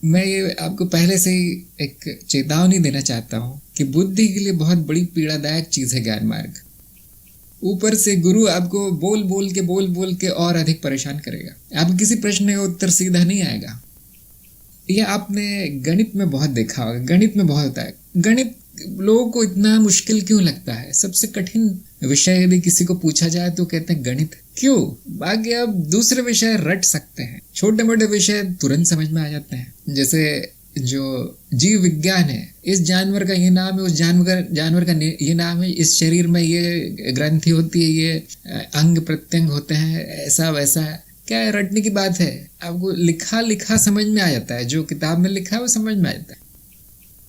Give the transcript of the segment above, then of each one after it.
मैं ये आपको पहले से ही एक चेतावनी देना चाहता हूँ कि बुद्धि के लिए बहुत बड़ी पीड़ादायक चीज़ है ज्ञान मार्ग। ऊपर से गुरु आपको बोल बोल के और अधिक परेशान करेगा। आप किसी प्रश्न का उत्तर सीधा नहीं आएगा। यह आपने गणित में बहुत देखा होगा, गणित में बहुत होता है। गणित लोगों को इतना मुश्किल क्यों लगता है? सबसे कठिन विषय यदि किसी को पूछा जाए तो कहते हैं गणित। क्यों? बाकी आप दूसरे विषय रट सकते हैं, छोटे मोटे विषय तुरंत समझ में आ जाते हैं। जैसे जो जीव विज्ञान है, इस जानवर का ये नाम है, उस जानवर का ये नाम है, इस शरीर में ये ग्रंथि होती है, ये अंग प्रत्यंग होते हैं, ऐसा वैसा है। क्या है? रटने की बात है। आपको लिखा समझ में आ जाता है, जो किताब में लिखा है वो समझ में आ जाता है।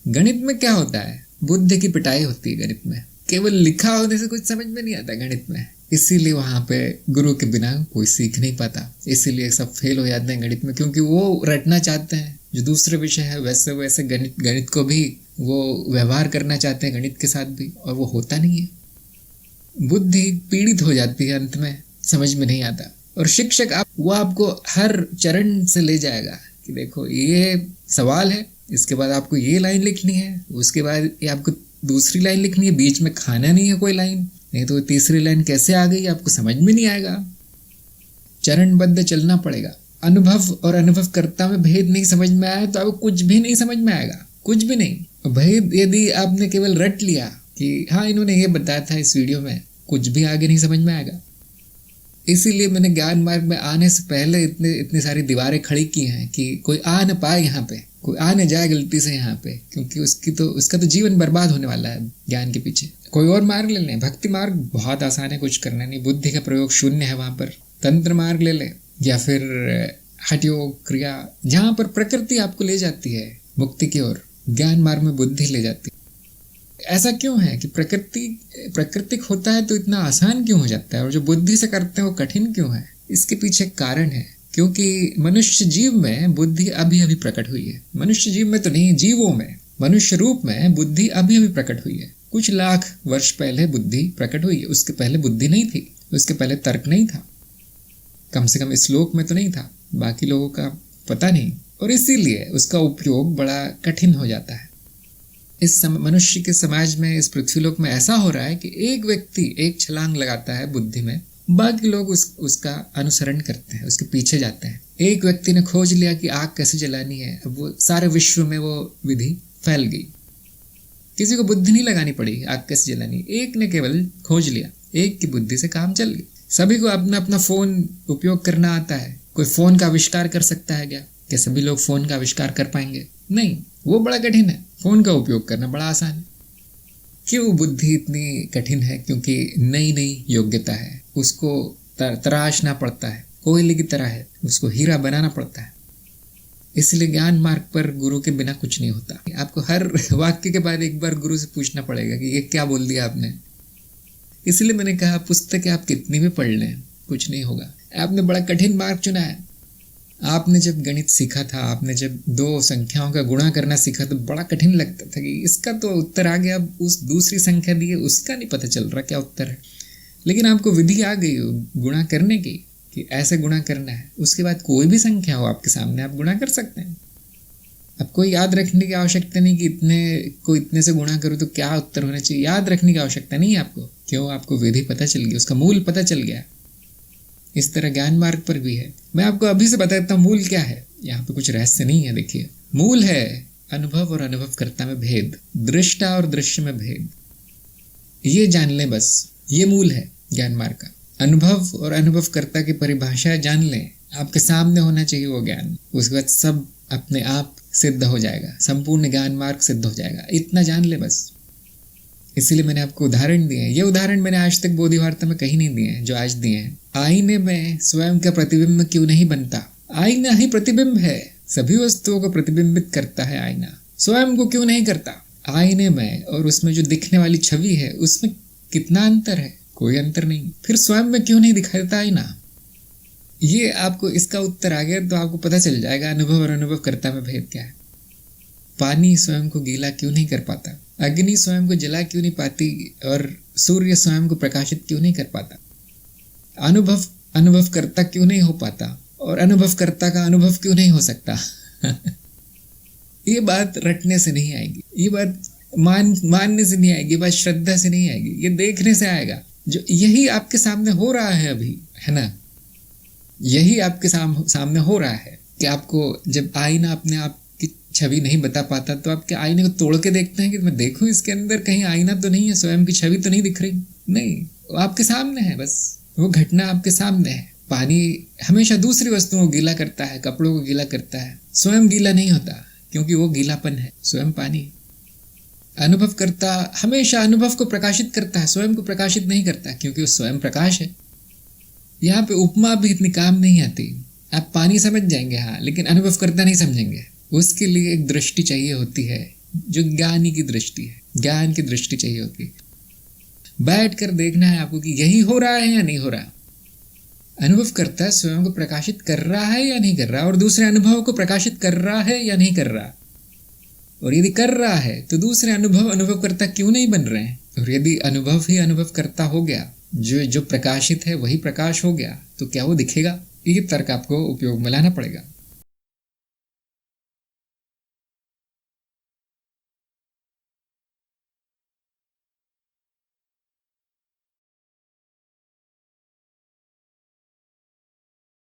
गणित में क्या होता है? बुद्धि की पिटाई होती है गणित में। केवल लिखा होने से कुछ समझ में नहीं आता गणित में। इसीलिए वहां पे गुरु के बिना कोई सीख नहीं पाता। इसीलिए सब फेल हो जाते हैं गणित में, क्योंकि वो रटना चाहते हैं जो दूसरे विषय है, वैसे वैसे गणित को भी वो व्यवहार करना चाहते हैं, गणित के साथ भी, और वो होता नहीं है। बुद्धि पीड़ित हो जाती है, अंत में समझ में नहीं आता। और शिक्षक वो आपको हर चरण से ले जाएगा कि देखो ये सवाल है, इसके बाद आपको ये लाइन लिखनी है, उसके बाद ये आपको दूसरी लाइन लिखनी है, बीच में खाना नहीं है कोई लाइन, नहीं तो तीसरी लाइन कैसे आ गई आपको समझ में नहीं आएगा। चरणबद्ध चलना पड़ेगा। अनुभव और अनुभवकर्ता में भेद नहीं समझ में आया तो आपको कुछ भी नहीं समझ में आएगा, कुछ भी नहीं। भेद यदि आपने केवल रट लिया कि हाँ इन्होंने ये बताया था इस वीडियो में, कुछ भी आगे नहीं समझ में आएगा। इसीलिए मैंने ज्ञान मार्ग में आने से पहले इतनी सारी दीवारें खड़ी की हैं कि कोई आ न पाए यहाँ पे, कोई आ न जाए गलती से यहाँ पे, क्योंकि उसका तो जीवन बर्बाद होने वाला है ज्ञान के पीछे। कोई और मार्ग ले लें। भक्ति मार्ग बहुत आसान है, कुछ करना नहीं, बुद्धि का प्रयोग शून्य है वहां पर। तंत्र मार्ग ले लें, या फिर हठ योग क्रिया, जहां पर प्रकृति आपको ले जाती है मुक्ति की ओर। ज्ञान मार्ग में बुद्धि ले जाती है। ऐसा क्यों है कि प्राकृतिक होता है तो इतना आसान क्यों हो जाता है, और जो बुद्धि से करते हैं वो कठिन क्यों है? इसके पीछे कारण है, क्योंकि मनुष्य जीव में बुद्धि अभी अभी प्रकट हुई है। मनुष्य जीव में तो नहीं, जीवों में, मनुष्य रूप में बुद्धि अभी अभी प्रकट हुई है। कुछ लाख वर्ष पहले बुद्धि प्रकट हुई है। उसके पहले बुद्धि नहीं थी, उसके पहले तर्क नहीं था, कम से कम इस लोक में तो नहीं था, बाकी लोगों का पता नहीं। और इसीलिए उसका उपयोग बड़ा कठिन हो जाता है। इस मनुष्य के समाज में, इस पृथ्वीलोक में ऐसा हो रहा है कि एक व्यक्ति एक छलांग लगाता है बुद्धि में, बाकी लोग उसका अनुसरण करते हैं, उसके पीछे जाते हैं। एक व्यक्ति ने खोज लिया कि आग कैसे जलानी है, अब वो सारे विश्व में वो विधि फैल गई। किसी को बुद्धि नहीं लगानी पड़ी आग कैसे जलानी, एक ने केवल खोज लिया, एक की बुद्धि से काम चल गया। सभी को अपना अपना फोन उपयोग करना आता है। कोई फोन का आविष्कार कर सकता है क्या सभी लोग फोन का आविष्कार कर पाएंगे? नहीं, वो बड़ा कठिन है। फोन का उपयोग करना बड़ा आसान है। क्यों बुद्धि इतनी कठिन है? क्योंकि नई नई योग्यता है, उसको तराशना पड़ता है, कोयले की तरह है, उसको हीरा बनाना पड़ता है। इसलिए ज्ञान मार्ग पर गुरु के बिना कुछ नहीं होता। आपको हर वाक्य के बाद एक बार गुरु से पूछना पड़ेगा कि ये क्या बोल दिया आपने। इसलिए मैंने कहा पुस्तकें आप कितनी भी पढ़ लें, कुछ नहीं होगा। आपने बड़ा कठिन मार्ग चुना है। आपने जब गणित सीखा था, आपने जब दो संख्याओं का गुणा करना सीखा तो बड़ा कठिन लगता था कि इसका तो उत्तर आ गया, अब उस दूसरी संख्या दी है उसका नहीं पता चल रहा क्या उत्तर है। लेकिन आपको विधि आ गई गुणा करने की कि ऐसे गुणा करना है। उसके बाद कोई भी संख्या हो आपके सामने, आप गुणा कर सकते हैं। अब कोई याद रखने की आवश्यकता नहीं कि इतने से गुणा करूँ तो क्या उत्तर होना चाहिए। याद रखने की आवश्यकता नहीं है आपको। क्यों? आपको विधि पता चल गई, उसका मूल पता चल गया। इस तरह ज्ञान मार्ग पर भी है। मैं आपको अभी से बताता हूँ मूल क्या है। यहाँ पे कुछ रहस्य नहीं है। देखिए, मूल है अनुभव और अनुभवकर्ता में भेद, दृष्टा और दृश्य में भेद। ये जान लें बस, ये मूल है ज्ञान मार्ग का। अनुभव और अनुभवकर्ता की परिभाषा जान लें, आपके सामने होना चाहिए वो ज्ञान। उसके बाद सब अपने आप सिद्ध हो जाएगा, संपूर्ण ज्ञान मार्ग सिद्ध हो जाएगा। इतना जान ले बस। इसीलिए मैंने आपको उदाहरण दिए हैं। ये उदाहरण मैंने आज तक बोधि वार्ता में कहीं नहीं दिए हैं जो आज दिए हैं। आईने में स्वयं का प्रतिबिंब क्यों नहीं बनता? आईना ही प्रतिबिंब है, सभी वस्तुओं को प्रतिबिंबित करता है आईना। स्वयं को क्यों नहीं करता? आईने में और उसमें जो दिखने वाली छवि है उसमें कितना अंतर है? कोई अंतर नहीं। फिर स्वयं में क्यों नहीं दिखाई देता आईना? ये आपको इसका उत्तर आ गया तो आपको पता चल जाएगा अनुभव और अनुभवकर्ता में भेद क्या है। पानी स्वयं को गीला क्यों नहीं कर पाता? अग्नि स्वयं को जला क्यों नहीं पाती? और सूर्य स्वयं को प्रकाशित क्यों नहीं कर पाता? अनुभवकर्ता क्यों नहीं हो पाता? और अनुभवकर्ता का अनुभव क्यों नहीं हो सकता? ये बात रटने से नहीं आएगी, ये बात मानने से नहीं आएगी, बात श्रद्धा से नहीं आएगी, ये देखने से आएगा। जो यही आपके सामने हो रहा है अभी, है ना, यही आपके सामने हो रहा है कि आपको जब आईना अपने आप की छवि नहीं बता पाता तो आप क्या आईने को तोड़ के देखते हैं कि मैं देखूं इसके अंदर कहीं आईना तो नहीं है, स्वयं की छवि तो नहीं दिख रही? नहीं, वो आपके सामने है, बस वो घटना आपके सामने है। पानी हमेशा दूसरी वस्तुओं को गीला करता है, कपड़ों को गीला करता है, स्वयं गीला नहीं होता क्योंकि वो गीलापन है, स्वयं पानी। अनुभव करता हमेशा अनुभव को प्रकाशित करता है, स्वयं को प्रकाशित नहीं करता क्योंकि वो स्वयं प्रकाश है। यहाँ पे उपमा भी इतनी काम नहीं आती। आप पानी समझ जाएंगे हाँ, लेकिन अनुभव करता नहीं समझेंगे। उसके लिए एक दृष्टि चाहिए होती है जो ज्ञानी की दृष्टि है, ज्ञान की दृष्टि चाहिए होती है। बैठ कर देखना है आपको कि यही हो रहा है या नहीं हो रहा। अनुभव करता स्वयं को प्रकाशित कर रहा है या नहीं कर रहा, और दूसरे अनुभव को प्रकाशित कर रहा है या नहीं कर रहा। और यदि कर रहा है तो दूसरे अनुभव करता क्यों नहीं बन रहे हैं? और यदि अनुभव ही अनुभव करता हो गया, जो प्रकाशित है वही प्रकाश हो गया, तो क्या वो दिखेगा? ये तर्क आपको उपयोग में लाना पड़ेगा।